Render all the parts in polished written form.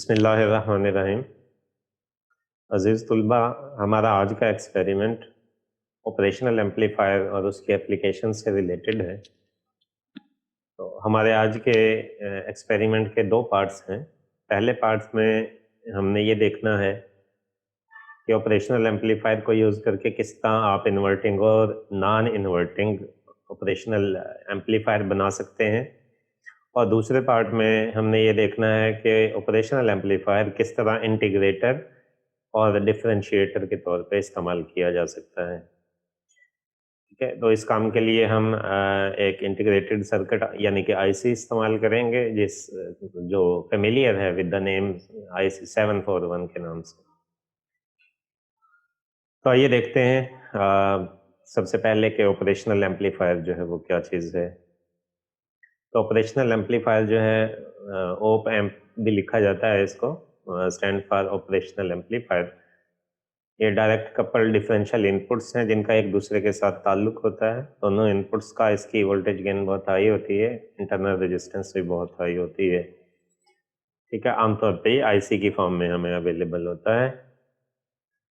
बिस्मिल्लाहिर्रहमानिर्रहीम। अज़ीज़ तुलबा, हमारा आज का एक्सपेरिमेंट ऑपरेशनल एम्पलीफायर और उसकी एप्लीकेशन से रिलेटेड है। तो हमारे आज के एक्सपेरिमेंट के दो पार्ट्स हैं। पहले पार्ट्स में हमने ये देखना है कि ऑपरेशनल एम्पलीफायर को यूज़ करके किस तरह आप इन्वर्टिंग और नॉन इन्वर्टिंग ऑपरेशनल एम्पलीफायर बना सकते हैं। और दूसरे पार्ट में हमने ये देखना है कि ऑपरेशनल एम्पलीफायर किस तरह इंटीग्रेटर और डिफरेंशिएटर के तौर पे इस्तेमाल किया जा सकता है। ठीक है, तो इस काम के लिए हम एक इंटीग्रेटेड सर्किट यानी कि आईसी इस्तेमाल करेंगे जो फेमिलियर है विद द नेम आईसी 741 के नाम से। तो आइए देखते हैं सबसे पहले कि ऑपरेशनल एम्पलीफायर जो है वो क्या चीज़ है। तो ऑपरेशनल एम्पलीफायर जो है ओप एम्प भी लिखा जाता है इसको, स्टैंड फॉर ऑपरेशनल एम्पलीफायर। ये डायरेक्ट कपल डिफरेंशियल इनपुट्स हैं जिनका एक दूसरे के साथ ताल्लुक होता है। दोनों इनपुट्स का इसकी वोल्टेज गेन बहुत हाई होती है, इंटरनल रेजिस्टेंस भी बहुत हाई होती है। ठीक है, आमतौर पे आईसी की फॉर्म में हमें अवेलेबल होता है।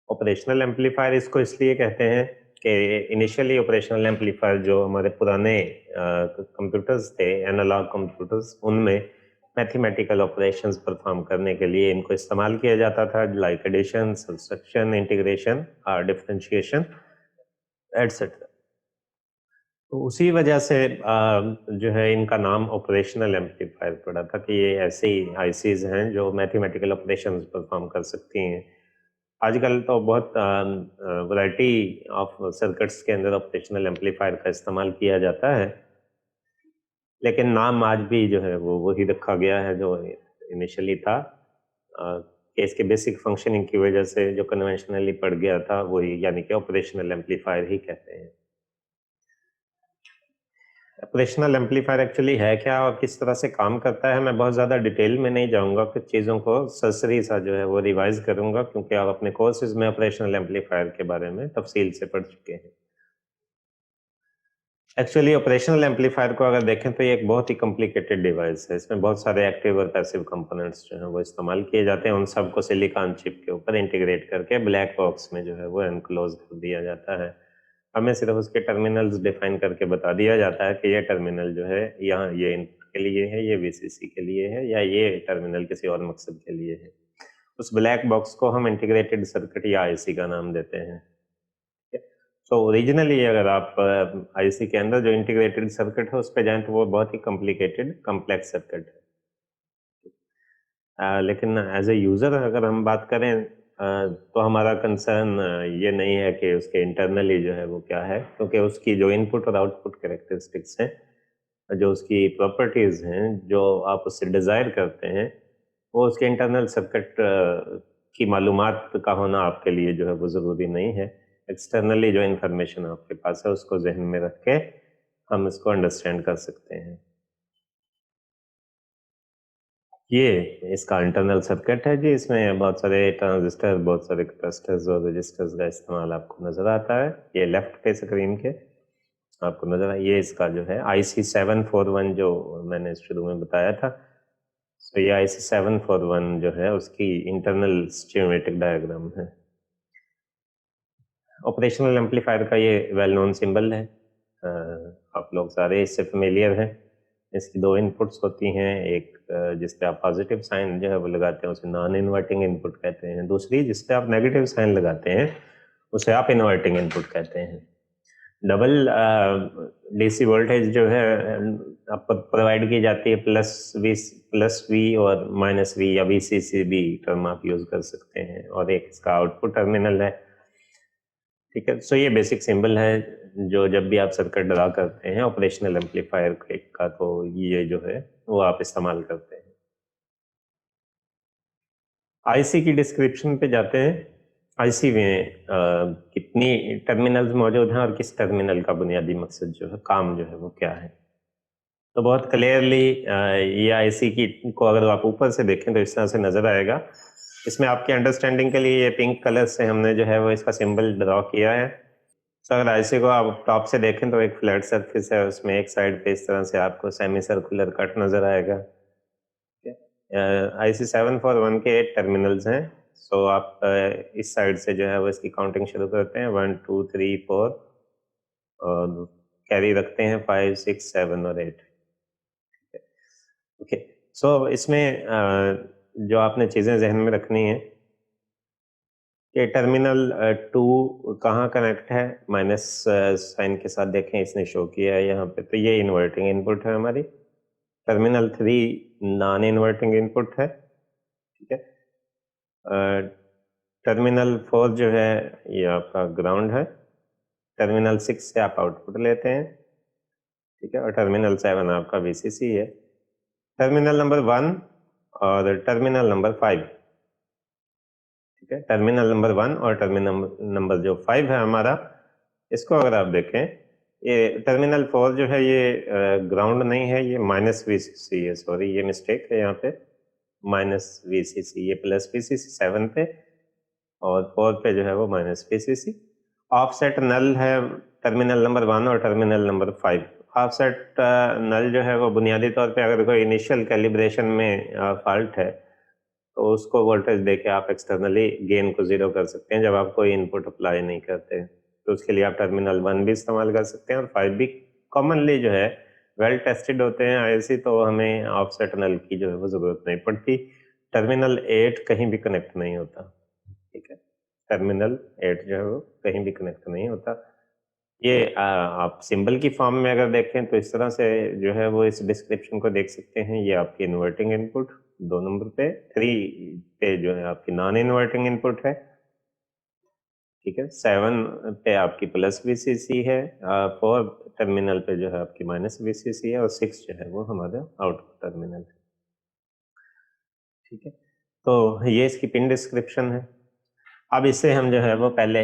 ऑपरेशनल एम्पलीफायर इसको इसलिए कहते हैं कि इनिशियली ऑपरेशनल एम्पलीफायर जो हमारे पुराने कंप्यूटर्स थे, एनालॉग कंप्यूटर्स, उनमें मैथमेटिकल ऑपरेशंस परफॉर्म करने के लिए इनको इस्तेमाल किया जाता था, like addition, subtraction, integration, differentiation et cetera. तो उसी वजह से जो है इनका नाम ऑपरेशनल एम्पलीफायर पड़ा था कि ये ऐसे ही आईसीज हैं जो मैथमेटिकल ऑपरेशंस परफॉर्म कर सकती हैं। आजकल तो बहुत वैरायटी ऑफ सर्किट्स के अंदर ऑपरेशनल एम्पलीफायर का इस्तेमाल किया जाता है, लेकिन नाम आज भी जो है वो वही रखा गया है जो इनिशियली था। कि इसके बेसिक फंक्शनिंग की वजह से जो कन्वेंशनली पड़ गया था वही, यानी कि ऑपरेशनल एम्पलीफायर ही कहते हैं। ऑपरेशनल एम्पलीफायर एक्चुअली है क्या और किस तरह से काम करता है, मैं बहुत ज़्यादा डिटेल में नहीं जाऊंगा, कुछ चीज़ों को सरसरी सा जो है वो रिवाइज करूंगा, क्योंकि आप अपने कोर्सेज में ऑपरेशनल एम्पलीफायर के बारे में तफसील से पढ़ चुके हैं। एक्चुअली ऑपरेशनल एम्पलीफायर को अगर देखें तो ये एक बहुत ही कॉम्प्लिकेटेड डिवाइस है। इसमें बहुत सारे एक्टिव और पैसिव कंपोनेंट्स जो हैं वो इस्तेमाल किए जाते हैं। उन सबको सिलिकॉन चिप के ऊपर इंटीग्रेट करके ब्लैक बॉक्स में जो है वो एनक्लोज कर दिया जाता है। हमें सिर्फ उसके टर्मिनल्स डिफाइन करके बता दिया जाता है कि ये टर्मिनल जो है यहाँ ये इनपुट के लिए है, ये वीसीसी के लिए है, या ये टर्मिनल किसी और मकसद के लिए है। उस ब्लैक बॉक्स को हम इंटीग्रेटेड सर्किट या आईसी का नाम देते हैं। सो ओरिजिनली अगर आप आईसी के अंदर जो इंटीग्रेटेड सर्किट है उस पर जाएं तो वो बहुत ही कॉम्प्लिकेटेड कॉम्प्लेक्स सर्किट है। लेकिन एज ए यूज़र अगर हम बात करें तो हमारा कंसर्न ये नहीं है कि उसके इंटरनली जो है वो क्या है, क्योंकि उसकी जो इनपुट और आउटपुट कैरेक्टरिस्टिक्स हैं, जो उसकी प्रॉपर्टीज़ हैं, जो आप उससे डिज़ायर करते हैं, वो उसके इंटरनल सर्किट की मालूमात का होना आपके लिए जो है वो ज़रूरी नहीं है। एक्सटर्नली जो इन्फॉर्मेशन आपके पास है उसको जहन में रख के हम इसको अंडरस्टैंड कर सकते हैं। ये इसका इंटरनल सर्किट है जी। इसमें बहुत सारे ट्रांजिस्टर, बहुत सारे कैपेसिटर्स और रजिस्टर्स का इस्तेमाल आपको नज़र आता है। ये लेफ्ट पे स्क्रीन के आपको नज़र आए, ये इसका जो है IC 741 जो मैंने शुरू में बताया था। तो ये IC 741 जो है उसकी इंटरनल स्कीमेटिक डायग्राम है। ऑपरेशनल एम्पलीफायर का ये वेल नोन सिंबल है, आप लोग सारे इससे फेमिलियर हैं। इसकी दो इनपुट्स होती हैं, एक जिस पे आप पॉजिटिव साइन जो है वो लगाते हैं उसे नॉन इन्वर्टिंग इनपुट कहते हैं, दूसरी जिस पे आप नेगेटिव साइन लगाते हैं उसे आप इन्वर्टिंग इनपुट कहते हैं। डबल डीसी वोल्टेज जो है आपको प्रोवाइड की जाती है प्लस वी और माइनस वी या VCC भी टर्म आप यूज कर सकते हैं, और एक इसका आउटपुट टर्मिनल है। ठीक है, सो ये बेसिक सिंबल है जो जब भी आप सर्किट ड्रा करते हैं ऑपरेशनल एम्पलीफायर का, तो ये जो है वो आप इस्तेमाल करते हैं। आईसी की डिस्क्रिप्शन पे जाते हैं। आईसी में कितनी टर्मिनल्स मौजूद हैं और किस टर्मिनल का बुनियादी मकसद जो है, काम जो है वो क्या है। तो बहुत क्लियरली ये आईसी की को अगर आप ऊपर से देखें तो इस तरह से नज़र आएगा। इसमें आपके अंडरस्टैंडिंग के लिए ये पिंक कलर से हमने जो है वो इसका सिंबल ड्रॉ किया है। तो अगर आईसी को आप टॉप से देखें तो एक फ्लैट सरफेस है, उसमें एक साइड पे इस तरह से आपको सेमी सर्कुलर कट नज़र आएगा। IC 741 के 8 टर्मिनल्स हैं। सो आप इस साइड से जो है वो इसकी काउंटिंग शुरू करते हैं 1 2 3 4 और कैरी रखते हैं 5 6 7 और 8। ओके, सो इसमें जो आपने चीज़ें जहन में रखनी है कि टर्मिनल 2 कहाँ कनेक्ट है, माइनस साइन के साथ देखें इसने शो किया है यहाँ पे, तो ये इन्वर्टिंग इनपुट है हमारी। टर्मिनल 3 नॉन इन्वर्टिंग इनपुट है, ठीक है। टर्मिनल 4 जो है ये आपका ग्राउंड है। टर्मिनल 6 से आप आउटपुट लेते हैं, ठीक है, और टर्मिनल 7 आपका VCC है। टर्मिनल नंबर 1 और टर्मिनल नंबर 5, ठीक है, टर्मिनल नंबर 1 और टर्मिनल नंबर जो 5 है हमारा, इसको अगर आप देखें, ये टर्मिनल 4 जो है ये ग्राउंड नहीं है, ये माइनस VCC है, सॉरी ये मिस्टेक है यहाँ पे, माइनस VCC, ये प्लस VCC 7 पे और 4 पे जो है वो माइनस VCC। ऑफसेट नल है टर्मिनल नंबर 1 और टर्मिनल नंबर 5। ऑफसेट नल जो है वो बुनियादी तौर पे अगर कोई इनिशियल कैलिब्रेशन में फॉल्ट है तो उसको वोल्टेज देके आप एक्सटर्नली गेन को जीरो कर सकते हैं जब आप कोई इनपुट अप्लाई नहीं करते। तो उसके लिए आप टर्मिनल 1 भी इस्तेमाल कर सकते हैं और 5 भी कॉमनली जो है वेल टेस्टेड होते हैं IC, तो हमें ऑफसेट नल की जो है वो ज़रूरत नहीं पड़ती। टर्मिनल 8 कहीं भी कनेक्ट नहीं होता, ठीक है, टर्मिनल 8 जो है वो कहीं भी कनेक्ट नहीं होता। ये आप सिंबल की फॉर्म में अगर देखें तो इस तरह से जो है वो इस डिस्क्रिप्शन को देख सकते हैं। ये आपकी इन्वर्टिंग इनपुट 2 नंबर पे, 3 पे जो है आपकी नॉन इन्वर्टिंग इनपुट है, ठीक है, 7 पे आपकी प्लस VCC है, 4 टर्मिनल पे जो है आपकी माइनस VCC है और 6 जो है वो हमारा आउटपुट टर्मिनल है, ठीक है। तो ये इसकी पिन डिस्क्रिप्शन है। अब इससे हम जो है वो पहले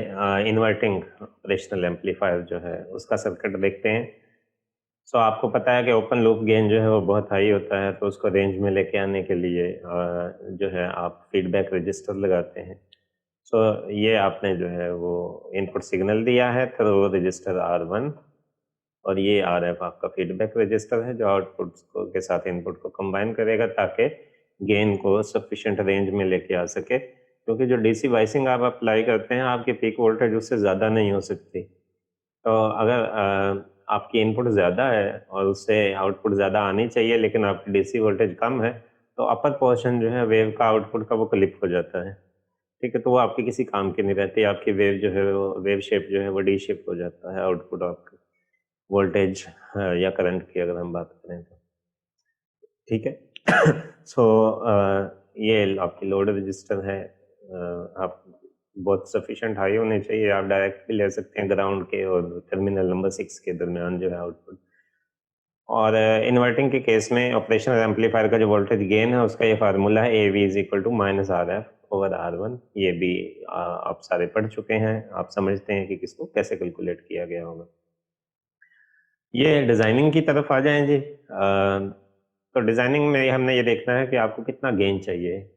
इन्वर्टिंग ऑपरेशनल एम्पलीफायर जो है उसका सर्किट देखते हैं। सो आपको पता है कि ओपन लूप गेन जो है वो बहुत हाई होता है, तो उसको रेंज में लेके आने के लिए जो है आप फीडबैक रजिस्टर लगाते हैं। सो ये आपने जो है वो इनपुट सिग्नल दिया है थ्रू रजिस्टर R1 और ये RF आपका फीडबैक रजिस्टर है जो आउटपुट के साथ इनपुट को कंबाइन करेगा ताकि गेन को सफिशिएंट रेंज में लेके आ सके, क्योंकि जो DC वाइसिंग आप अप्लाई करते हैं आपकी पीक वोल्टेज उससे ज़्यादा नहीं हो सकती। तो अगर आपकी इनपुट ज़्यादा है और उससे आउटपुट ज़्यादा आनी चाहिए लेकिन आपकी DC वोल्टेज कम है, तो अपर पोर्शन जो है वेव का आउटपुट का वो क्लिप हो जाता है, ठीक है, तो वो आपके किसी काम की नहीं रहती। आपकी वेव जो है वो वेव शेप जो है वो डी शेप हो जाता है आउटपुट आपका वोल्टेज या करंट की अगर हम बात करें तो, ठीक है। सो ये आपकी लोड रजिस्टर है। आप बहुत सफिशिएंट हाई होने चाहिए, आप डायरेक्ट भी ले सकते हैं ग्राउंड के और टर्मिनल नंबर 6 के दरमियान जो है आउटपुट। और इन्वर्टिंग के केस में ऑपरेशनल एम्पलीफायर का जो वोल्टेज गेन है उसका ये फार्मूला है AV is equal to minus RF/R1। ये भी आप सारे पढ़ चुके हैं, आप समझते हैं कि किसको कैसे कैलकुलेट किया गया होगा। ये डिज़ाइनिंग की तरफ आ जाएं जी। तो डिज़ाइनिंग में हमने ये देखना है कि आपको कितना गेन चाहिए।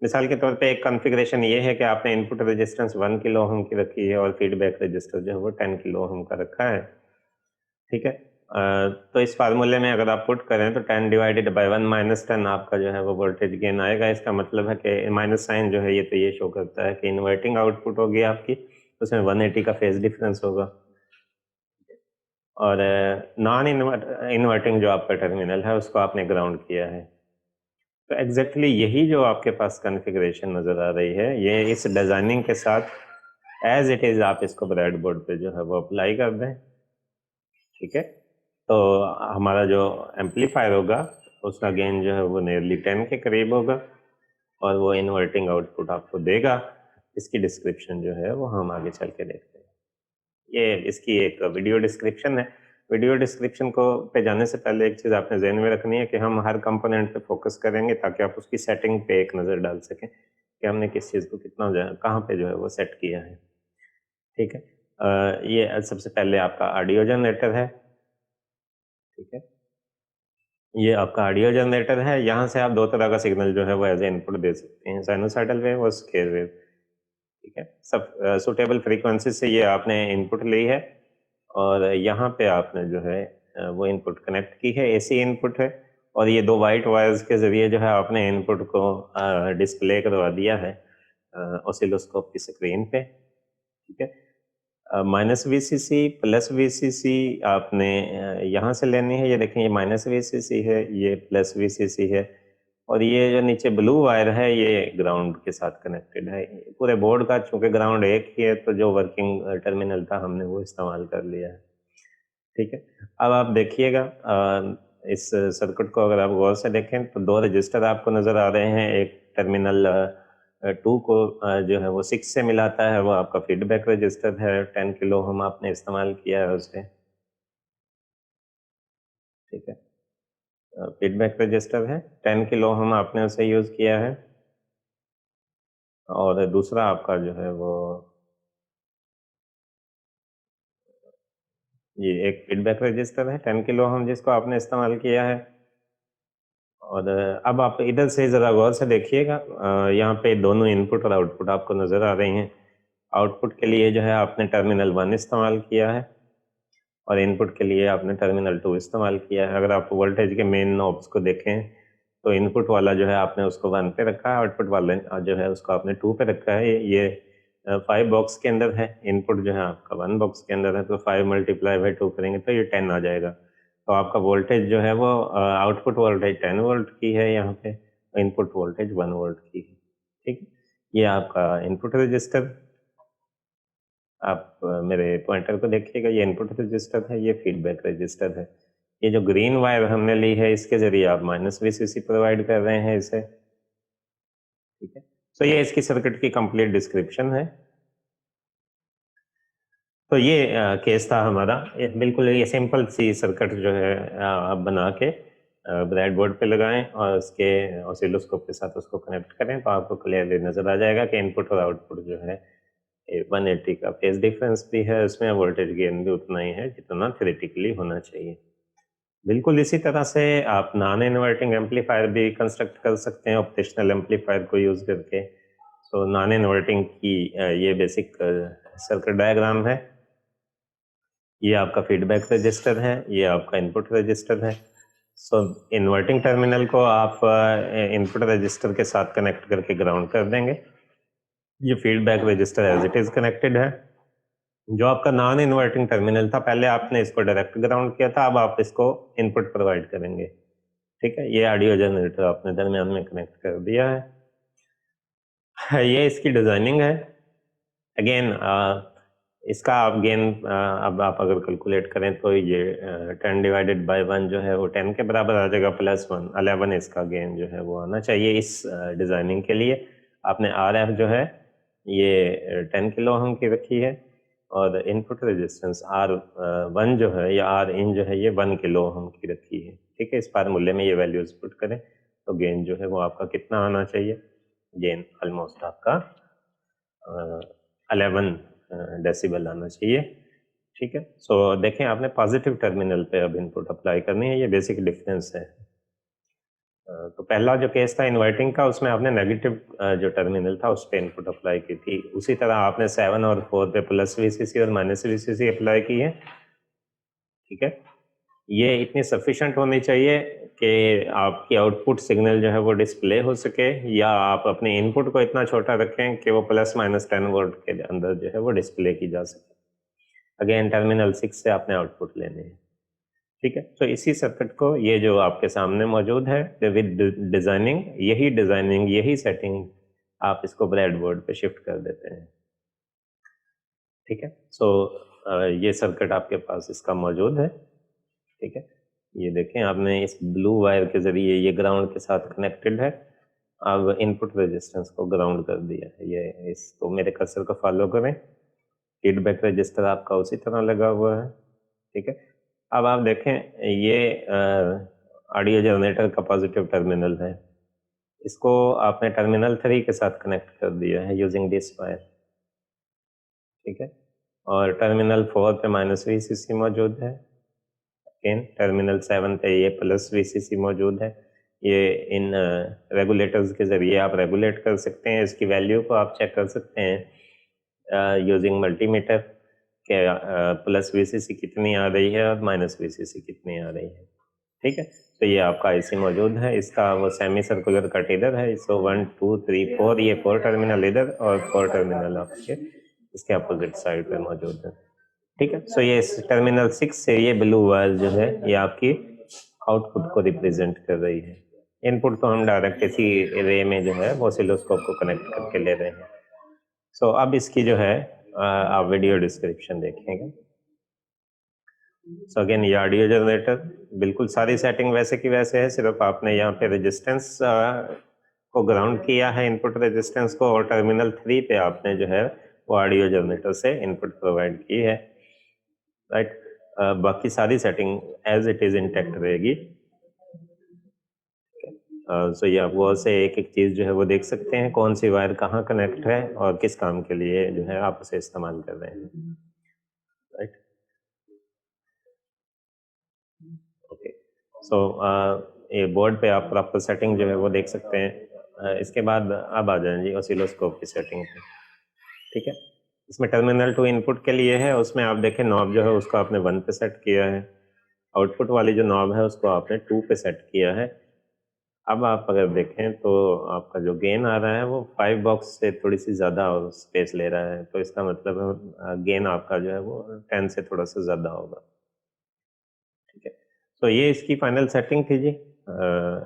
मिसाल के तौर पे एक कॉन्फ़िगरेशन ये है कि आपने इनपुट रेजिस्टेंस 1 किलो ओम की रखी है और फीडबैक रजिस्टर जो है वो 10 किलो ओम का रखा है, ठीक है। तो इस फार्मूले में अगर आप पुट करें तो 10 डिवाइडेड बाय 1 माइनस 10 आपका जो है वो वोल्टेज गेन आएगा। इसका मतलब है कि माइनस साइन जो है ये तो ये शो करता है कि इन्वर्टिंग आउटपुट होगी आपकी, उसमें 180 का फेज डिफरेंस होगा और नॉन इन्वर्टिंग जो आपका टर्मिनल है उसको आपने ग्राउंड किया है। तो एग्जैक्टली यही जो आपके पास कॉन्फ़िगरेशन नज़र आ रही है, ये इस डिज़ाइनिंग के साथ एज इट इज़ आप इसको ब्रेड बोर्ड पे जो है वो अप्लाई कर दें, ठीक है। तो हमारा जो एम्पलीफायर होगा उसका गेन जो है वो नियरली 10 के करीब होगा और वो इन्वर्टिंग आउटपुट आपको देगा। इसकी डिस्क्रिप्शन जो है वो हम आगे चल के देखते हैं। ये इसकी एक वीडियो डिस्क्रिप्शन है। वीडियो डिस्क्रिप्शन को पे जाने से पहले एक चीज़ आपने ज़हन में रखनी है कि हम हर कंपोनेंट पे फोकस करेंगे ताकि आप उसकी सेटिंग पे एक नज़र डाल सकें कि हमने किस चीज़ को कितना जो है कहाँ पे जो है वो सेट किया है, ठीक है। ये सबसे पहले आपका ऑडियो जनरेटर है, ठीक है। ये आपका ऑडियो जनरेटर है। यहाँ से आप 2 तरह का सिग्नल जो है वो एज ए इनपुट दे सकते हैं, साइनोसॉइडल वेव और स्केल वेव, ठीक है। सब सुटेबल फ्रीक्वेंसी से ये आपने इनपुट ली है और यहाँ पे आपने जो है वो इनपुट कनेक्ट की है, AC इनपुट है और ये 2 वाइट वायर्स के ज़रिए जो है आपने इनपुट को डिस्प्ले करवा दिया है ऑसिलोस्कोप की स्क्रीन पे, ठीक है। -VCC प्लस VCC आपने यहाँ से लेनी है। ये देखें, ये -VCC है, ये प्लस VCC है, और ये जो नीचे ब्लू वायर है ये ग्राउंड के साथ कनेक्टेड है। पूरे बोर्ड का चूंकि ग्राउंड एक ही है तो जो वर्किंग टर्मिनल था हमने वो इस्तेमाल कर लिया है, ठीक है। अब आप देखिएगा इस सर्किट को अगर आप गौर से देखें तो 2 रजिस्टर आपको नज़र आ रहे हैं। एक टर्मिनल 2 को जो है वो 6 से मिलाता है, वो आपका फीडबैक रजिस्टर है। 10 किलो ओम आपने इस्तेमाल किया है उससे, ठीक है। फीडबैक रजिस्टर है, 10 किलो ओम आपने उसे यूज़ किया है। और दूसरा आपका जो है वो ये एक फीडबैक रजिस्टर है 10 किलो ओम जिसको आपने इस्तेमाल किया है। और अब आप इधर से ज़रा गौर से देखिएगा, यहाँ पे दोनों इनपुट और आउटपुट आपको नज़र आ रही हैं। आउटपुट के लिए जो है आपने टर्मिनल 1 इस्तेमाल किया है और इनपुट के लिए आपने टर्मिनल 2 इस्तेमाल किया है। अगर आप वोल्टेज के मेन नॉब्स को देखें तो इनपुट वाला जो है आपने उसको 1 पे रखा है, आउटपुट वाला जो है उसको आपने 2 पे रखा है। ये 5 बॉक्स के अंदर है, इनपुट जो है आपका 1 बॉक्स के अंदर है, तो 5 मल्टीप्लाई बाई 2 करेंगे तो ये 10 आ जाएगा। तो आपका वोल्टेज जो है वो आउटपुट वोल्टेज 10 वोल्ट की है यहाँ पे, इनपुट वोल्टेज 1 वोल्ट की है, ठीक है। ये आपका इनपुट रजिस्टर, आप मेरे पॉइंटर को देखिएगा, ये इनपुट रजिस्टर है, ये फीडबैक रजिस्टर है। ये जो ग्रीन वायर हमने ली है इसके ज़रिए आप -VCC प्रोवाइड कर रहे हैं इसे, ठीक है। तो ये इसकी सर्किट की कंप्लीट डिस्क्रिप्शन है। तो ये केस था हमारा। बिल्कुल ये सिंपल सी सर्किट जो है आप बना के ब्रेड बोर्ड पे लगाएं और उसके ऑसिलोस्कोप के साथ उसको कनेक्ट करें तो आपको क्लियरली नज़र आ जाएगा कि इनपुट और आउटपुट जो है 180 का फेज डिफरेंस भी है, उसमें वोल्टेज गेन भी उतना ही है जितना थ्योरेटिकली होना चाहिए। बिल्कुल इसी तरह से आप नॉन इन्वर्टिंग एम्पलीफायर भी कंस्ट्रक्ट कर सकते हैं ऑपरेशनल एम्पलीफायर को यूज़ करके। सो नॉन इन्वर्टिंग की ये बेसिक सर्किट डायग्राम है। ये आपका फीडबैक रजिस्टर है, ये आपका इनपुट रजिस्टर है। सो इन्वर्टिंग टर्मिनल को आप इनपुट रजिस्टर के साथ कनेक्ट करके ग्राउंड कर देंगे। ये feedback register as it is connected है। जो आपका नॉन इन्वर्टिंग टर्मिनल था पहले आपने इसको डायरेक्ट ग्राउंड किया था, अब आप इसको इनपुट प्रोवाइड करेंगे, ठीक है। ये ऑडियो जनरेटर आपने दरमियान में कनेक्ट कर दिया है। ये इसकी डिज़ाइनिंग है। अगेन इसका आप गेन अब आप अगर कैलकुलेट करें तो ये 10 डिवाइडेड बाय 1 जो है वो 10 के बराबर आ जाएगा, प्लस 1 11 इसका गेन जो है वो आना चाहिए। इस डिज़ाइनिंग के लिए आपने RF जो है ये 10 किलो ओम की रखी है और इनपुट रेजिस्टेंस R1 जो है या R इन जो है ये 1 किलो ओम की रखी है, ठीक है। इस फार्मूले में ये वैल्यूज पुट करें तो गेन जो है वो आपका कितना आना चाहिए, गेन ऑलमोस्ट आपका 11 डेसिबल आना चाहिए, ठीक है। सो देखें आपने पॉजिटिव टर्मिनल पे अब इनपुट अप्लाई करनी है, ये बेसिक डिफरेंस है। तो पहला जो केस था इन्वर्टिंग का उसमें आपने नेगेटिव जो टर्मिनल था उस पर इनपुट अप्लाई की थी। उसी तरह आपने 7 और 4 पे प्लस VCC और माइनस VCC अप्लाई की है, ठीक है। ये इतनी सफिशेंट होनी चाहिए कि आपकी आउटपुट सिग्नल जो है वो डिस्प्ले हो सके, या आप अपने इनपुट को इतना छोटा रखें कि वो +-10 वोल्ट के अंदर जो है वो डिस्प्ले की जा सके। अगेन टर्मिनल 6 से आपने आउटपुट लेने हैं, ठीक है। तो इसी सर्किट को ये जो आपके सामने मौजूद है विद डिजाइनिंग, यही डिजाइनिंग यही सेटिंग आप इसको ब्रेड बोर्ड पे शिफ्ट कर देते हैं, ठीक है। सो ये सर्किट आपके पास इसका मौजूद है, ठीक है। ये देखें आपने इस ब्लू वायर के जरिए ये ग्राउंड के साथ कनेक्टेड है। अब इनपुट रेजिस्टेंस को ग्राउंड कर दिया है। ये इसको मेरे कर्सर को फॉलो करें, फीडबैक रजिस्टर आपका उसी तरह लगा हुआ है, ठीक है। अब आप देखें ये ऑडियो जनरेटर का पॉजिटिव टर्मिनल है, इसको आपने टर्मिनल 3 के साथ कनेक्ट कर दिया है यूजिंग दिस वायर, ठीक है। और टर्मिनल 4 पे -VCC मौजूद है, टर्मिनल 7 पे ये प्लस VCC मौजूद है। ये इन रेगुलेटर्स के ज़रिए आप रेगुलेट कर सकते हैं, इसकी वैल्यू को आप चेक कर सकते हैं यूजिंग मल्टीमीटर के प्लस VCC कितनी आ रही है और माइनस VCC कितनी आ रही है, ठीक है। तो ये आपका आईसी मौजूद है, इसका वो सेमी सर्कुलर कट इधर है, सो 1 2 3 4 ये 4 टर्मिनल इधर और 4 टर्मिनल आपके इसके अपोजिट साइड पे मौजूद है। ठीक है। सो ये टर्मिनल 6 से ये ब्लू वायर जो है ये आपकी आउटपुट को रिप्रेजेंट कर रही है। इनपुट तो हम डायरेक्ट इसी रे में जो है वो ऑसिलोस्कोप को कनेक्ट करके ले रहे हैं। सो अब इसकी जो है आप वीडियो डिस्क्रिप्शन देखेंगे। सो अगेन ये ऑडियो जनरेटर, बिल्कुल सारी सेटिंग वैसे की वैसे है, सिर्फ आपने यहाँ पे रेजिस्टेंस को ग्राउंड किया है, इनपुट रेजिस्टेंस को, और टर्मिनल 3 पे आपने जो है वो ऑडियो जनरेटर से इनपुट प्रोवाइड की है, राइट। बाकी सारी setting as it is intact रहेगी। सो ये आप वो से एक एक चीज जो है वो देख सकते हैं, कौन सी वायर कहाँ कनेक्ट है और किस काम के लिए जो है आप उसे इस्तेमाल कर रहे हैं, राइट। ओके। सो ये बोर्ड पे आप प्रॉपर सेटिंग जो है वो देख सकते हैं। इसके बाद अब आ जाएं जी ऑसिलोस्कोप की सेटिंग पे। ठीक है। इसमें टर्मिनल 2 इनपुट के लिए है, उसमें आप देखें नॉब जो है उसको आपने 1 पे सेट किया है, आउटपुट वाली जो नॉब है उसको आपने 2 पे सेट किया है। अब आप अगर देखें तो आपका जो गेन आ रहा है वो 5 बॉक्स से थोड़ी सी ज़्यादा स्पेस ले रहा है, तो इसका मतलब है गेन आपका जो है वो 10 से थोड़ा सा ज़्यादा होगा। ठीक है। तो ये इसकी फाइनल सेटिंग थी जी।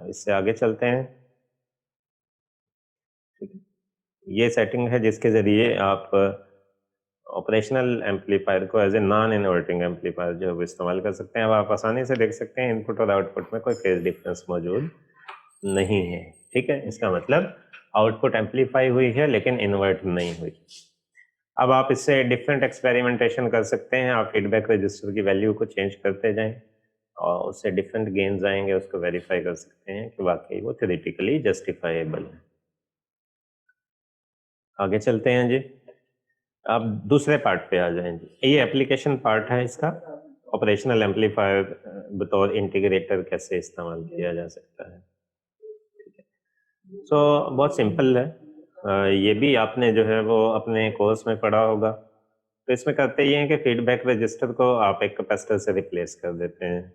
इससे आगे चलते हैं। ठीक है। ये सेटिंग है जिसके ज़रिए आप ऑपरेशनल एम्पलीफायर को as a non inverting amplifier जो है वो इस्तेमाल कर सकते हैं। अब आप आसानी से देख सकते हैं इनपुट और आउटपुट में कोई फेज डिफरेंस मौजूद नहीं है। ठीक है। इसका मतलब आउटपुट एम्पलीफाई हुई है लेकिन इन्वर्ट नहीं हुई। अब आप इससे डिफरेंट एक्सपेरिमेंटेशन कर सकते हैं, आप फीडबैक रजिस्टर की वैल्यू को चेंज करते जाएं और उससे डिफरेंट गेन्स आएंगे, उसको वेरीफाई कर सकते हैं कि वाकई वो थ्योरेटिकली जस्टिफाइबल है। आगे चलते हैं जी। अब दूसरे पार्ट पे आ जाएं जी। ये एप्लीकेशन पार्ट है इसका, ऑपरेशनल एम्पलीफायर बतौर इंटीग्रेटर कैसे इस्तेमाल किया जा सकता है। सो बहुत सिंपल है। ये भी आपने जो है वो अपने कोर्स में पढ़ा होगा। तो इसमें करते ये हैं कि फीडबैक रजिस्टर को आप एक कैपेसिटर से रिप्लेस कर देते हैं।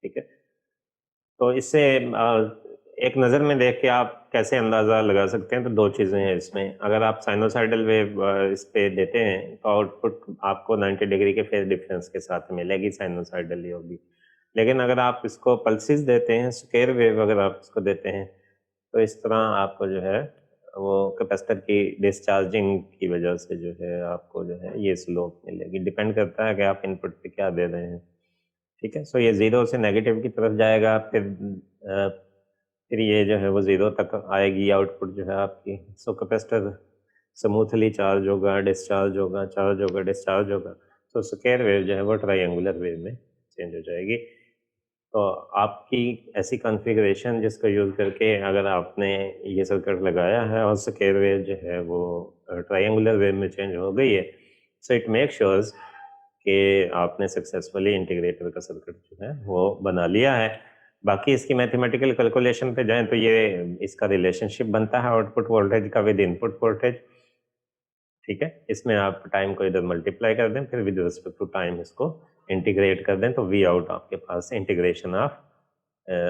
ठीक है। तो इससे एक नज़र में देख के आप कैसे अंदाज़ा लगा सकते हैं, तो दो चीज़ें हैं इसमें। अगर आप साइनोसाइडल वेव इस पे देते हैं तो आउटपुट आपको 90 डिग्री के फेज डिफरेंस के साथ मिलेगी, साइनोसाइडल ही होगी। लेकिन अगर आप इसको पल्सेस देते हैं, स्क्वायर वेव अगर आप इसको देते हैं, तो इस तरह आपको जो है वो कैपेसिटर की डिस्चार्जिंग की वजह से जो है आपको जो है ये स्लोप मिलेगी। डिपेंड करता है कि आप इनपुट पे क्या दे रहे हैं। ठीक है। सो ये जीरो से नेगेटिव की तरफ जाएगा, फिर ये जो है वो जीरो तक आएगी आउटपुट जो है आपकी। सो कैपेसिटर स्मूथली चार्ज होगा, डिस्चार्ज होगा, चार्ज होगा, डिस्चार्ज होगा। तो स्क्वायर वेव जो है वो ट्रायंगुलर वेव में चेंज हो जाएगी। तो आपकी ऐसी कॉन्फ़िगरेशन जिसको यूज़ करके अगर आपने ये सर्किट लगाया है और स्क्वायर वेव जो है वो ट्रायंगुलर वेव में चेंज हो गई है, सो इट मेक श्योर्स कि आपने सक्सेसफुली इंटीग्रेटर का सर्किट जो है वो बना लिया है। बाकी इसकी मैथमेटिकल कैलकुलेशन पे जाएं तो ये इसका रिलेशनशिप बनता है आउटपुट वोल्टेज का विद इनपुट वोल्टेज। ठीक है। इसमें आप टाइम को इधर मल्टीप्लाई कर दें, फिर विद रिस्पेक्ट टू टाइम इसको इंटीग्रेट कर दें, तो वी आउट आपके पास इंटीग्रेशन ऑफ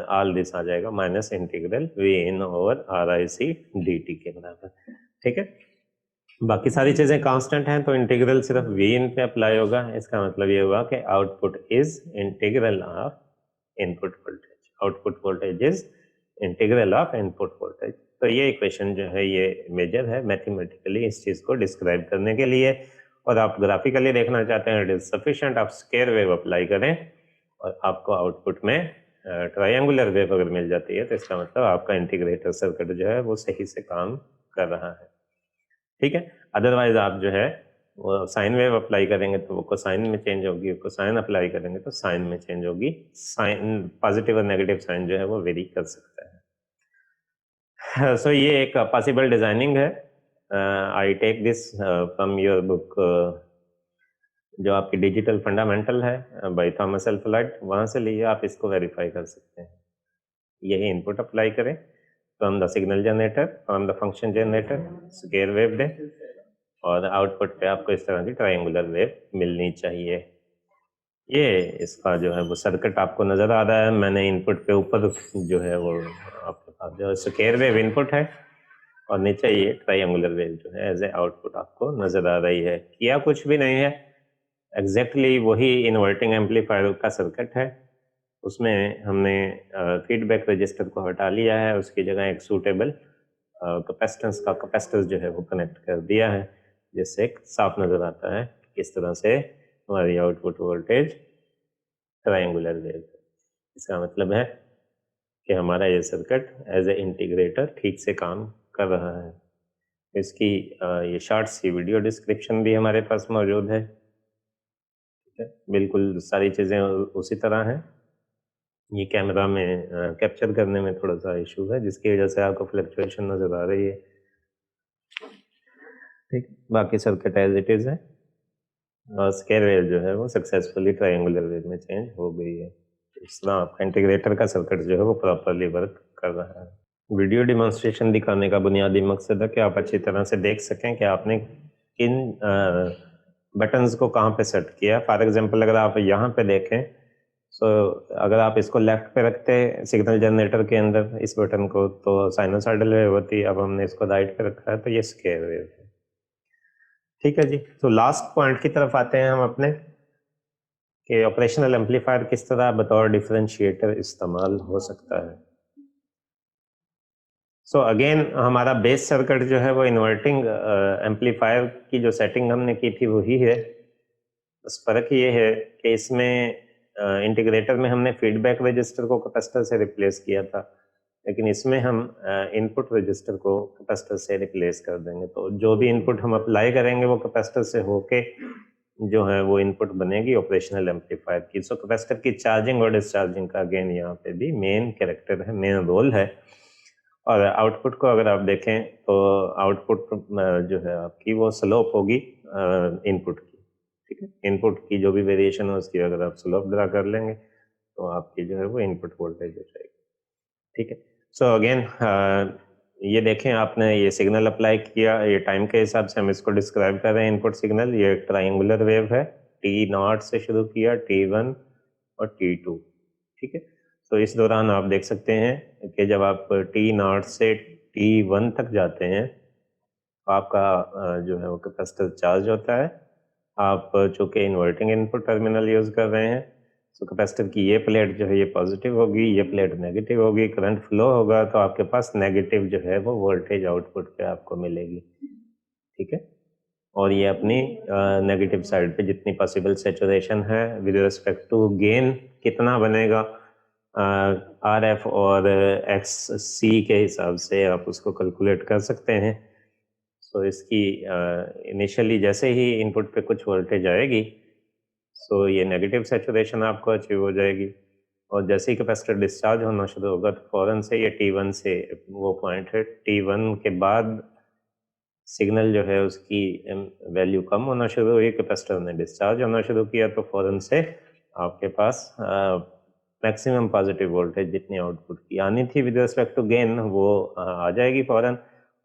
ऑल दिस आ जाएगा minus integral V in over R I C D T के बराबर। ठीक है। बाकी सारी चीजें कांस्टेंट हैं, तो इंटीग्रल सिर्फ वी इन पे अप्लाई होगा। इसका मतलब ये हुआ कि output is integral of input voltage, output voltage is integral of input voltage. तो ये इक्वेशन जो है ये मेजर है मैथमेटिकली इस चीज को डिस्क्राइब करने के लिए। और आप ग्राफिकली देखना चाहते हैं, इट इज सफिशिएंट आप स्क्वायर वेव अप्लाई करें और आपको आउटपुट में ट्रायंगुलर वेव अगर मिल जाती है, तो इसका मतलब आपका इंटीग्रेटर सर्किट जो है वो सही से काम कर रहा है। ठीक है। अदरवाइज आप जो है वो साइन वेव अप्लाई करेंगे तो वो कोसाइन में चेंज होगी, कोसाइन अप्लाई करेंगे तो साइन में चेंज होगी। साइन पॉजिटिव और नेगेटिव साइन जो है वो वेरी कर सकता है। सो ये एक पॉसिबल डिजाइनिंग है। I take this from your book जो आपकी डिजिटल फंडामेंटल है बाय थॉमस एल फ्लड, वहाँ से लिए आप इसको वेरीफाई कर सकते हैं। यही इनपुट अप्लाई करें from the signal generator, from the function generator, square wave दें और आउटपुट पे आपको इस तरह की ट्रायंगुलर वेव मिलनी चाहिए। ये इसका जो है वो सर्किट आपको नज़र आ रहा है। मैंने इनपुट पे ऊपर जो है वो आपके पास जो स्क्वायर वेव इनपुट है और नीचे ये ट्रायंगुलर वेव जो है एज ए आउटपुट आपको नज़र आ रही है। किया कुछ भी नहीं है, एग्जैक्टली वही इन्वर्टिंग एम्पलीफायर का सर्किट है। उसमें हमने फीडबैक रजिस्टर को हटा लिया है, उसकी जगह एक सूटेबल कैपेसिटेंस का कैपेसिटर जो है वो कनेक्ट कर दिया है, जिससे साफ नज़र आता है किस तरह से हमारी आउटपुट वोल्टेज ट्रायंगुलर वेव है। इसका मतलब है कि हमारा ये सर्किट एज ए इंटीग्रेटर ठीक से काम कर रहा है। इसकी ये शॉर्ट सी वीडियो डिस्क्रिप्शन भी हमारे पास मौजूद है। ठीक है, बिल्कुल सारी चीज़ें उसी तरह हैं। ये कैमरा में कैप्चर करने में थोड़ा सा इशू है, जिसकी वजह से आपको फ्लक्चुएशन नज़र आ रही है। ठीक, बाकी सर्किट एज इट इज़ है और स्क्वायर वेव जो है वो सक्सेसफुली ट्रायंगुलर वेव में चेंज हो गई है। इस तरह आपका इंटीग्रेटर का सर्किट जो है वो प्रॉपरली वर्क कर रहा है। वीडियो डिमॉन्स्ट्रेशन दिखाने का बुनियादी मकसद है कि आप अच्छी तरह से देख सकें कि आपने किन बटन्स को कहाँ पे सेट किया। फॉर एग्जांपल अगर आप यहाँ पे देखें, सो अगर आप इसको लेफ्ट पे रखते सिग्नल जनरेटर के अंदर इस बटन को, तो साइनोसॉइडल वेव होती। अब हमने इसको राइट पे रखा है तो ये स्क्वायर वेव है। ठीक है जी, तो लास्ट पॉइंट की तरफ आते हैं हम अपने, कि ऑपरेशनल एम्पलीफायर किस तरह बतौर डिफरेंशिएटर इस्तेमाल हो सकता है। सो अगेन हमारा बेस सर्किट जो है वो इन्वर्टिंग एम्पलीफायर की जो सेटिंग हमने की थी वही है। बस फर्क ये है कि इसमें इंटीग्रेटर में हमने फीडबैक रजिस्टर को कैपेसिटर से रिप्लेस किया था, लेकिन इसमें हम इनपुट रजिस्टर को कैपेसिटर से रिप्लेस कर देंगे। तो जो भी इनपुट हम अप्लाई करेंगे वो कैपेसिटर से होके जो है वो इनपुट बनेगी ऑपरेशनल एम्पलीफायर की। सो कैपेसिटर की चार्जिंग और डिस्चार्जिंग का अगेन यहाँ पे भी मेन कैरेक्टर है, मेन रोल है। और आउटपुट को अगर आप देखें तो आउटपुट जो है आपकी वो स्लोप होगी इनपुट की। ठीक है, इनपुट की जो भी वेरिएशन हो उसकी अगर आप स्लोप ड्रा कर लेंगे तो आपकी जो है वो इनपुट वोल्टेज हो जाएगी। ठीक है, सो अगेन ये देखें, आपने ये सिग्नल अप्लाई किया, ये टाइम के हिसाब से हम इसको डिस्क्राइब कर रहे हैं। इनपुट सिग्नल ये ट्रायंगुलर वेव है, T0 से शुरू किया, T1 और T2। ठीक है, तो इस दौरान आप देख सकते हैं कि जब आप T0 से T1 तक जाते हैं तो आपका जो है वो कैपेसिटर चार्ज होता है। आप चूँकि इन्वर्टिंग इनपुट टर्मिनल यूज़ कर रहे हैं, तो कैपेसिटर की ये प्लेट जो है ये पॉजिटिव होगी, ये प्लेट नेगेटिव होगी। करंट फ्लो होगा तो आपके पास नेगेटिव जो है वो वोल्टेज आउटपुट पे आपको मिलेगी। ठीक है, और ये अपनी नेगेटिव साइड पे जितनी पॉसिबल सैचुरेशन है विद रिस्पेक्ट टू गेन कितना बनेगा, आर एफ और एक्स सी के हिसाब से आप उसको कैलकुलेट कर सकते हैं। सो इसकी इनिशियली जैसे ही इनपुट पे कुछ वोल्टेज आएगी, सो ये नेगेटिव सैचुरेशन आपको अचीव हो जाएगी। और जैसे ही कैपेसिटर डिस्चार्ज होना शुरू होगा तो फ़ौरन से ये T1 से वो पॉइंट है, T1 के बाद सिग्नल जो है उसकी वैल्यू कम होना शुरू हुई, कैपेसिटर ने डिस्चार्ज होना शुरू किया, तो फ़ौरन से आपके पास मैक्सिमम पॉजिटिव वोल्टेज जितनी आउटपुट की आनी थी विद रिस्पेक्ट टू गेन वो आ जाएगी फ़ौरन,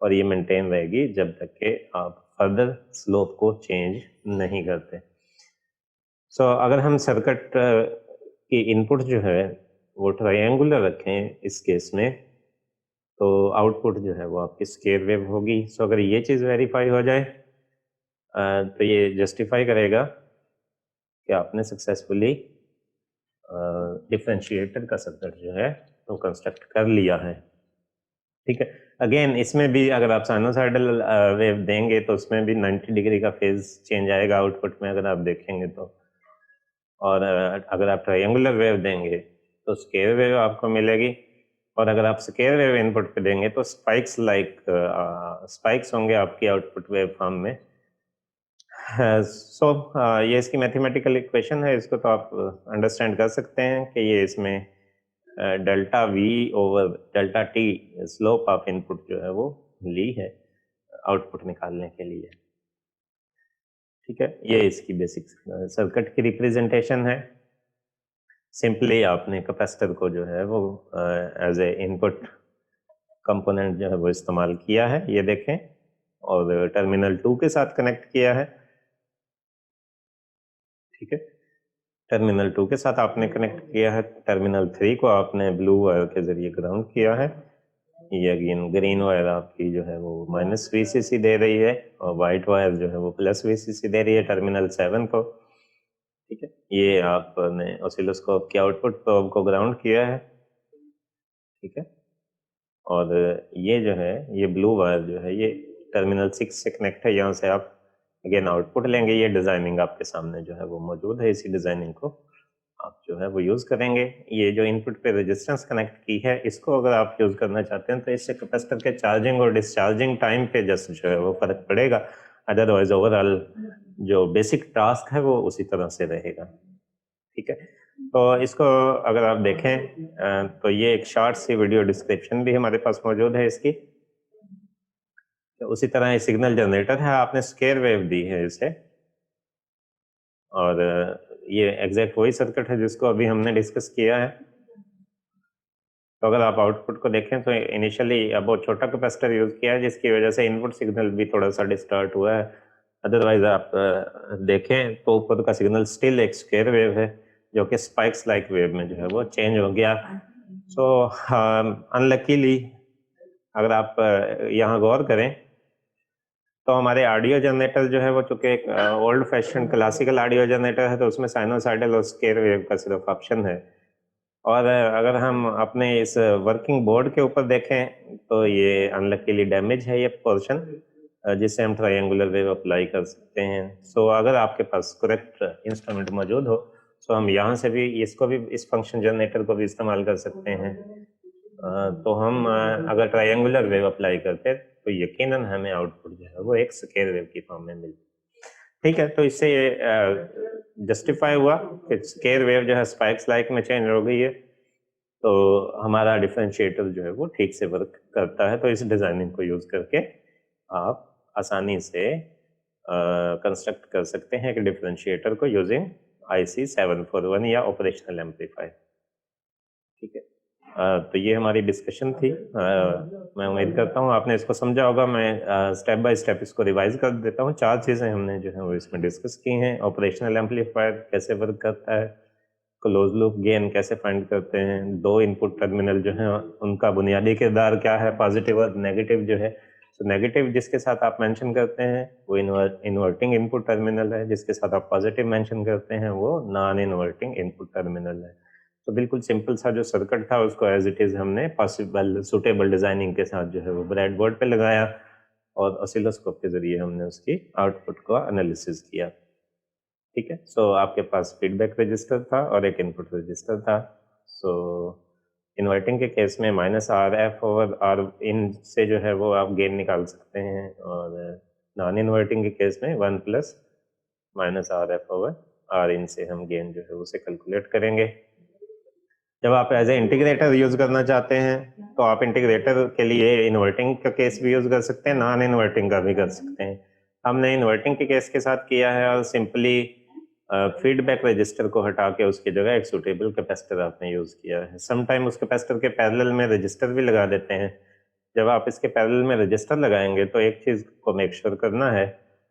और ये मेंटेन रहेगी जब तक कि आप फर्दर स्लोप को चेंज नहीं करते। सो अगर हम सर्किट की इनपुट जो है वो ट्रायंगुलर रखें इस केस में, तो आउटपुट जो है वो आपकी स्क्वायर वेव होगी। सो अगर ये चीज़ वेरीफाई हो जाए तो ये जस्टिफाई करेगा कि आपने सक्सेसफुली डिफरेंशिएटर का सर्किट जो है वो कंस्ट्रक्ट कर लिया है। ठीक है, अगेन इसमें भी अगर आप साइनोसॉइडल वेव देंगे तो उसमें भी 90 डिग्री का फेज चेंज आएगा आउटपुट में, अगर आप देखेंगे तो। और अगर आप ट्रायंगुलर वेव देंगे तो स्क्वायर वेव आपको मिलेगी, और अगर आप स्क्वायर वेव इनपुट पे देंगे तो स्पाइक्स स्पाइक्स होंगे आपकी आउटपुट वेव फॉर्म में। सो ये इसकी मैथमेटिकल इक्वेशन है, इसको तो आप अंडरस्टैंड कर सकते हैं कि ये इसमें delta we over delta T slope of input जो है वो ली है आउटपुट निकालने के लिए। ठीक है, ये इसकी बेसिक सर्किट की रिप्रेजेंटेशन है। सिंपली आपने कैपेसिटर को जो है वो एज ए इनपुट कंपोनेंट जो है वो इस्तेमाल किया है, ये देखें, और टर्मिनल 2 के साथ कनेक्ट किया है। ठीक है, टर्मिनल 2 के साथ आपने कनेक्ट किया है, टर्मिनल 3 को आपने ब्लू वायर के जरिए ग्राउंड किया है। ये अगेन ग्रीन वायर आपकी जो है वो माइनस VCC दे रही है और वाइट वायर जो है वो प्लस VCC दे रही है टर्मिनल 7 को। ठीक है, ये आपने ऑसिलोस्कोप के आउटपुट प्रोब को ग्राउंड किया है। ठीक है, और ये जो है ये ब्लू वायर जो है ये टर्मिनल 6 से कनेक्ट है। यहाँ से आप अगेन आउटपुट लेंगे। ये डिजाइनिंग आपके सामने जो है वो मौजूद है, इसी डिजाइनिंग को आप जो है वो यूज करेंगे। ये जो इनपुट पे रेजिस्टेंस कनेक्ट की है, इसको अगर आप यूज करना चाहते हैं तो इससे कैपेसिटर के चार्जिंग और डिस्चार्जिंग टाइम पे जस्ट जो है वो फर्क पड़ेगा। अदरवाइज ओवरऑल जो बेसिक टास्क है वो उसी तरह से रहेगा। ठीक है, तो इसको अगर आप देखें तो ये एक शॉर्ट सी वीडियो डिस्क्रिप्शन भी हमारे पास मौजूद है इसकी। तो उसी तरह ये सिग्नल जनरेटर है, आपने स्क्वायर वेव दी है इसे, और ये एग्जैक्ट वही सर्किट है जिसको अभी हमने डिस्कस किया है। तो अगर आप आउटपुट को देखें तो इनिशियली अब बहुत छोटा कैपेसिटर यूज किया है, जिसकी वजह से इनपुट सिग्नल भी थोड़ा सा डिस्टॉर्ट हुआ है। अदरवाइज आप देखें तो ऊपर का सिग्नल स्टिल एक स्क्वायर वेव है, जो कि स्पाइक्स लाइक वेव में जो है वो चेंज हो गया। सो अनलकीली अगर आप यहाँ गौर करें तो हमारे ऑडियो जनरेटर जो है वो चूंकि एक old fashion classical audio generator है, तो उसमें साइनोसाइडल और स्क्वायर वेव का सिर्फ ऑप्शन है। और अगर हम अपने इस वर्किंग बोर्ड के ऊपर देखें तो ये अनलकीली डैमेज है ये पोर्शन, जिससे हम ट्रायंगुलर वेव अप्लाई कर सकते हैं। सो अगर आपके पास करेक्ट इंस्ट्रूमेंट मौजूद हो तो हम यहाँ से भी इसको भी, इस फंक्शन जनरेटर को भी इस्तेमाल कर सकते हैं। तो हम अगर ट्रायंगुलर वेव अप्लाई करते तो यकीनन हमें आउटपुट जो है वो एक स्क्वायर वेव की फॉर्म में मिलती। ठीक है, तो इससे ये जस्टिफाई हुआ कि स्क्वायर वेव जो है स्पाइक्स लाइक में चेंज हो गई है, तो हमारा डिफरेंशिएटर जो है वो ठीक से वर्क करता है। तो इस डिजाइनिंग को यूज करके आप आसानी से कंस्ट्रक्ट कर सकते हैं कि डिफरेंशिएटर को यूजिंग IC 741 या ऑपरेशनल एम्पलीफायर। ठीक है, तो ये हमारी डिस्कशन थी। मैं उम्मीद करता हूँ आपने इसको समझा होगा। मैं स्टेप बाय स्टेप इसको रिवाइज कर देता हूँ। 4 चीज़ें हमने जो है वो इसमें डिस्कस की हैं। ऑपरेशनल एम्पलीफायर कैसे वर्क करता है, क्लोज लूप गेन कैसे फाइंड करते हैं, 2 इनपुट टर्मिनल जो है उनका बुनियादी किरदार क्या है, पॉजिटिव और नेगेटिव जो है। तो नेगेटिव जिसके साथ आप मेंशन करते हैं वो इन्वर्टिंग इनपुट टर्मिनल है, जिसके साथ आप पॉजिटिव मेंशन करते हैं वो नॉन इन्वर्टिंग इनपुट टर्मिनल है। तो बिल्कुल सिंपल सा जो सर्किट था उसको एज इट इज हमने पॉसिबल सुटेबल डिजाइनिंग के साथ जो है वो ब्रेड बोर्ड पे लगाया और ऑसिलोस्कोप के जरिए हमने उसकी आउटपुट का एनालिसिस किया। ठीक है, सो आपके पास फीडबैक रजिस्टर था और एक इनपुट रजिस्टर था। सो इन्वर्टिंग के केस में -RF ओवर R इन से जो है वो आप गेन निकाल सकते हैं, और नॉन इन्वर्टिंग के केस में 1 प्लस -RF ओवर R इन से हम गेन जो है उसे कैलकुलेट करेंगे। जब आप एज ए इंटीग्रेटर यूज करना चाहते हैं तो आप इंटीग्रेटर के लिए इन्वर्टिंग का केस भी यूज कर सकते हैं, नॉन इन्वर्टिंग का भी कर सकते हैं। हमने इन्वर्टिंग के केस के साथ किया है और सिंपली फीडबैक रजिस्टर को हटा के उसकी जगह एक सुटेबल कैपेसिटर आपने यूज किया है। समटाइम उस कैपेसिटर के पैरेलल में रजिस्टर भी लगा देते हैं। जब आप इसके पैरेलल में रजिस्टर लगाएंगे तो एक चीज को मेक श्योर करना है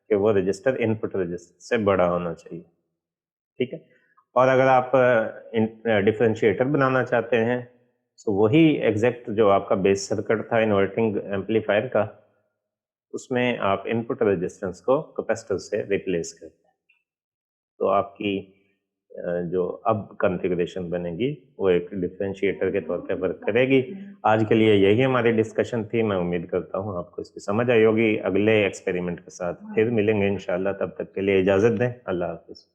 कि वो रजिस्टर इनपुट रजिस्टर से बड़ा होना चाहिए। ठीक है, और अगर आप डिफरेंशिएटर बनाना चाहते हैं तो वही एग्जैक्ट जो आपका बेस सर्किट था इन्वर्टिंग एम्पलीफायर का, उसमें आप इनपुट रेजिस्टेंस को कैपेसिटर से रिप्लेस करते हैं। तो आपकी जो अब कॉन्फ़िगरेशन बनेगी वो एक डिफरेंशिएटर के तौर पे वर्क करेगी। आज के लिए यही हमारी डिस्कशन थी। मैं उम्मीद करता हूँ आपको इसकी समझ आई होगी। अगले एक्सपेरिमेंट के साथ फिर मिलेंगे इंशाल्लाह। तब तक के लिए इजाज़त दें। अल्लाह हाफ़िज़।